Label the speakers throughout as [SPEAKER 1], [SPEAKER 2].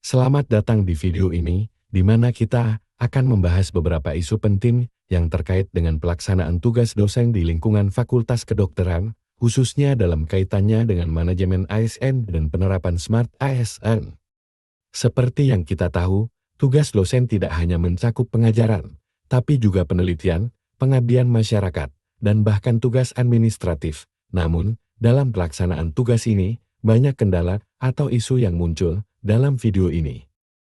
[SPEAKER 1] Selamat datang di video ini, di mana kita akan membahas beberapa isu penting yang terkait dengan pelaksanaan tugas dosen di lingkungan Fakultas Kedokteran, khususnya dalam kaitannya dengan manajemen ASN dan penerapan Smart ASN. Seperti yang kita tahu, tugas dosen tidak hanya mencakup pengajaran, tapi juga penelitian, pengabdian masyarakat, dan bahkan tugas administratif. Namun, dalam pelaksanaan tugas ini, banyak kendala atau isu yang muncul dalam video ini.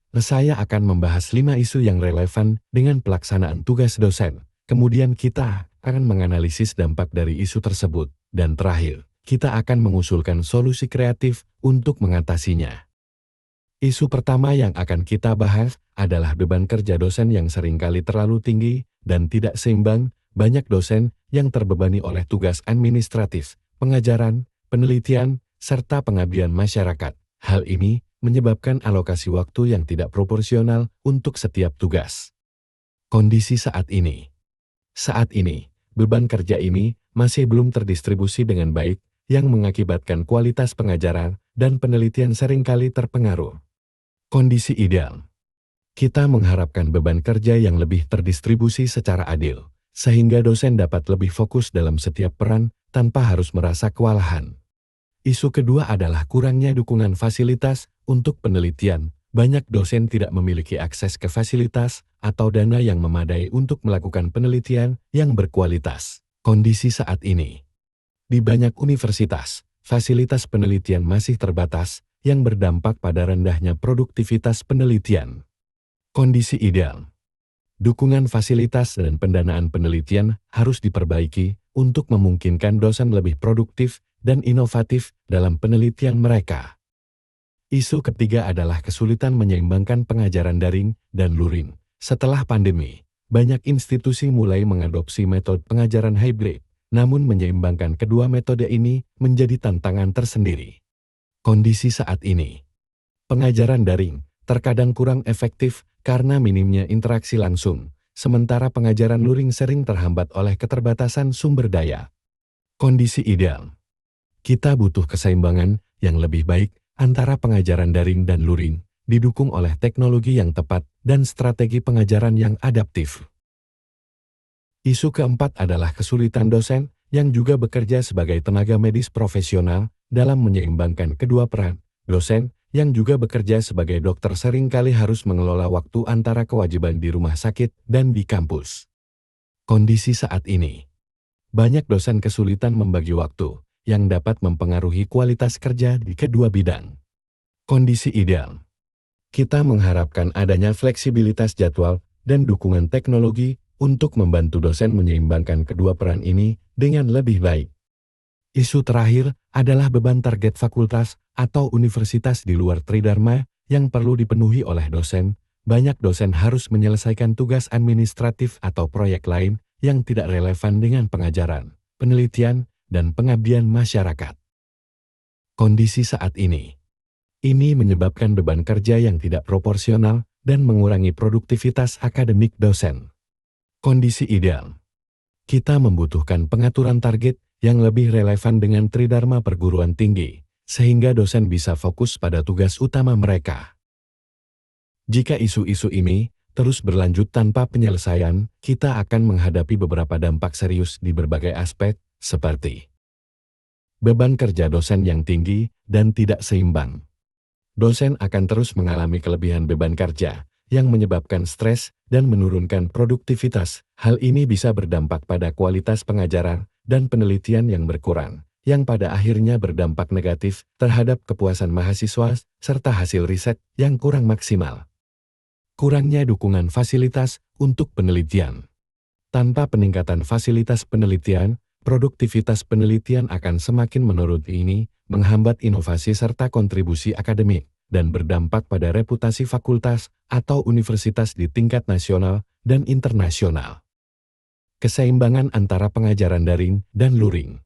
[SPEAKER 1] Saya akan membahas 5 isu yang relevan dengan pelaksanaan tugas dosen. Kemudian kita akan menganalisis dampak dari isu tersebut. Dan terakhir, kita akan mengusulkan solusi kreatif untuk mengatasinya. Isu pertama yang akan kita bahas adalah beban kerja dosen yang seringkali terlalu tinggi dan tidak seimbang. Banyak dosen yang terbebani oleh tugas administratif, pengajaran, penelitian, serta pengabdian masyarakat. Hal ini menyebabkan alokasi waktu yang tidak proporsional untuk setiap tugas. Kondisi saat ini. Saat ini, beban kerja ini masih belum terdistribusi dengan baik, yang mengakibatkan kualitas pengajaran dan penelitian seringkali terpengaruh. Kondisi ideal. Kita mengharapkan beban kerja yang lebih terdistribusi secara adil, sehingga dosen dapat lebih fokus dalam setiap peran tanpa harus merasa kewalahan. Isu kedua adalah kurangnya dukungan fasilitas untuk penelitian. Banyak dosen tidak memiliki akses ke fasilitas atau dana yang memadai untuk melakukan penelitian yang berkualitas. Kondisi saat ini. Di banyak universitas, fasilitas penelitian masih terbatas, yang berdampak pada rendahnya produktivitas penelitian. Kondisi ideal. Dukungan fasilitas dan pendanaan penelitian harus diperbaiki untuk memungkinkan dosen lebih produktif dan inovatif dalam penelitian mereka. Isu ketiga adalah kesulitan menyeimbangkan pengajaran daring dan luring. Setelah pandemi, banyak institusi mulai mengadopsi metode pengajaran hybrid, namun menyeimbangkan kedua metode ini menjadi tantangan tersendiri. Kondisi saat ini. Pengajaran daring terkadang kurang efektif karena minimnya interaksi langsung, sementara pengajaran luring sering terhambat oleh keterbatasan sumber daya. Kondisi ideal. Kita butuh keseimbangan yang lebih baik antara pengajaran daring dan luring, didukung oleh teknologi yang tepat dan strategi pengajaran yang adaptif. Isu keempat adalah kesulitan dosen yang juga bekerja sebagai tenaga medis profesional dalam menyeimbangkan kedua peran. Dosen yang juga bekerja sebagai dokter seringkali harus mengelola waktu antara kewajiban di rumah sakit dan di kampus. Kondisi saat ini. Banyak dosen kesulitan membagi waktu, yang dapat mempengaruhi kualitas kerja di kedua bidang. Kondisi ideal. Kita mengharapkan adanya fleksibilitas jadwal dan dukungan teknologi untuk membantu dosen menyeimbangkan kedua peran ini dengan lebih baik. Isu terakhir adalah beban target fakultas atau universitas di luar Tridharma yang perlu dipenuhi oleh dosen. Banyak dosen harus menyelesaikan tugas administratif atau proyek lain yang tidak relevan dengan pengajaran, penelitian, dan pengabdian masyarakat. Kondisi saat ini. Ini menyebabkan beban kerja yang tidak proporsional dan mengurangi produktivitas akademik dosen. Kondisi ideal. Kita membutuhkan pengaturan target yang lebih relevan dengan Tridharma perguruan tinggi, sehingga dosen bisa fokus pada tugas utama mereka. Jika isu-isu ini terus berlanjut tanpa penyelesaian, kita akan menghadapi beberapa dampak serius di berbagai aspek, seperti beban kerja dosen yang tinggi dan tidak seimbang. Dosen akan terus mengalami kelebihan beban kerja, yang menyebabkan stres dan menurunkan produktivitas. Hal ini bisa berdampak pada kualitas pengajaran dan penelitian yang berkurang, yang pada akhirnya berdampak negatif terhadap kepuasan mahasiswa serta hasil riset yang kurang maksimal. Kurangnya dukungan fasilitas untuk penelitian. Tanpa peningkatan fasilitas penelitian, produktivitas penelitian akan semakin menurun. Ini menghambat inovasi serta kontribusi akademik, dan berdampak pada reputasi fakultas atau universitas di tingkat nasional dan internasional. Keseimbangan antara pengajaran daring dan luring.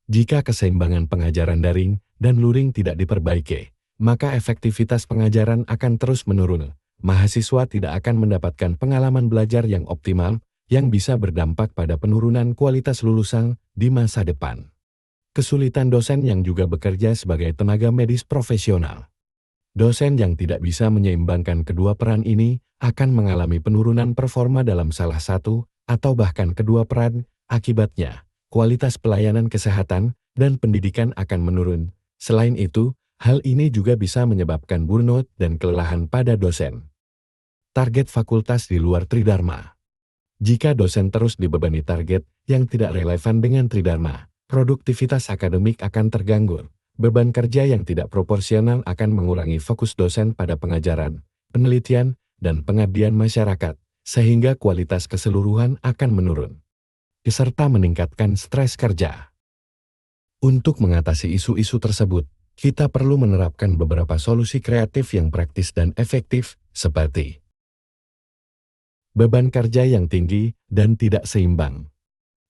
[SPEAKER 1] Jika keseimbangan pengajaran daring dan luring tidak diperbaiki, maka efektivitas pengajaran akan terus menurun. Mahasiswa tidak akan mendapatkan pengalaman belajar yang optimal, yang bisa berdampak pada penurunan kualitas lulusan di masa depan. Kesulitan dosen yang juga bekerja sebagai tenaga medis profesional. Dosen yang tidak bisa menyeimbangkan kedua peran ini akan mengalami penurunan performa dalam salah satu atau bahkan kedua peran. Akibatnya, kualitas pelayanan kesehatan dan pendidikan akan menurun. Selain itu, hal ini juga bisa menyebabkan burnout dan kelelahan pada dosen. Target fakultas di luar Tridharma. Jika dosen terus dibebani target yang tidak relevan dengan Tridharma, produktivitas akademik akan terganggu. Beban kerja yang tidak proporsional akan mengurangi fokus dosen pada pengajaran, penelitian, dan pengabdian masyarakat, sehingga kualitas keseluruhan akan menurun, serta meningkatkan stres kerja. Untuk mengatasi isu-isu tersebut, kita perlu menerapkan beberapa solusi kreatif yang praktis dan efektif, seperti beban kerja yang tinggi dan tidak seimbang.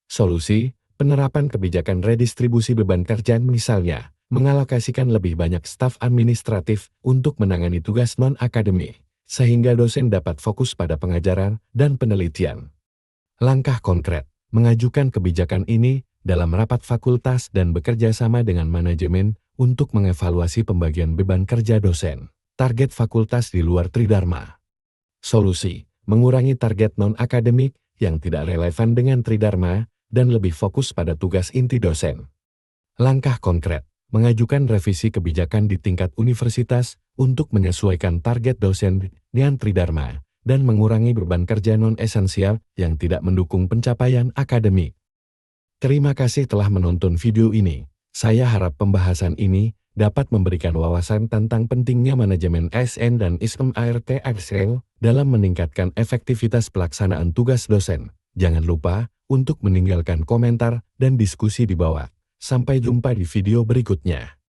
[SPEAKER 1] Solusi, penerapan kebijakan redistribusi beban kerja misalnya, mengalokasikan lebih banyak staf administratif untuk menangani tugas non-akademik, sehingga dosen dapat fokus pada pengajaran dan penelitian. Langkah konkret, mengajukan kebijakan ini dalam rapat fakultas dan bekerja sama dengan manajemen untuk mengevaluasi pembagian beban kerja dosen. Target fakultas di luar Tridharma. Solusi, mengurangi target non-akademik yang tidak relevan dengan Tridharma dan lebih fokus pada tugas inti dosen. Langkah konkret, mengajukan revisi kebijakan di tingkat universitas untuk menyesuaikan target dosen dengan Tridharma dan mengurangi beban kerja non-esensial yang tidak mendukung pencapaian akademik. Terima kasih telah menonton video ini. Saya harap pembahasan ini dapat memberikan wawasan tentang pentingnya manajemen ASN dan sistem ART-ASL dalam meningkatkan efektivitas pelaksanaan tugas dosen. Jangan lupa untuk meninggalkan komentar dan diskusi di bawah. Sampai jumpa di video berikutnya.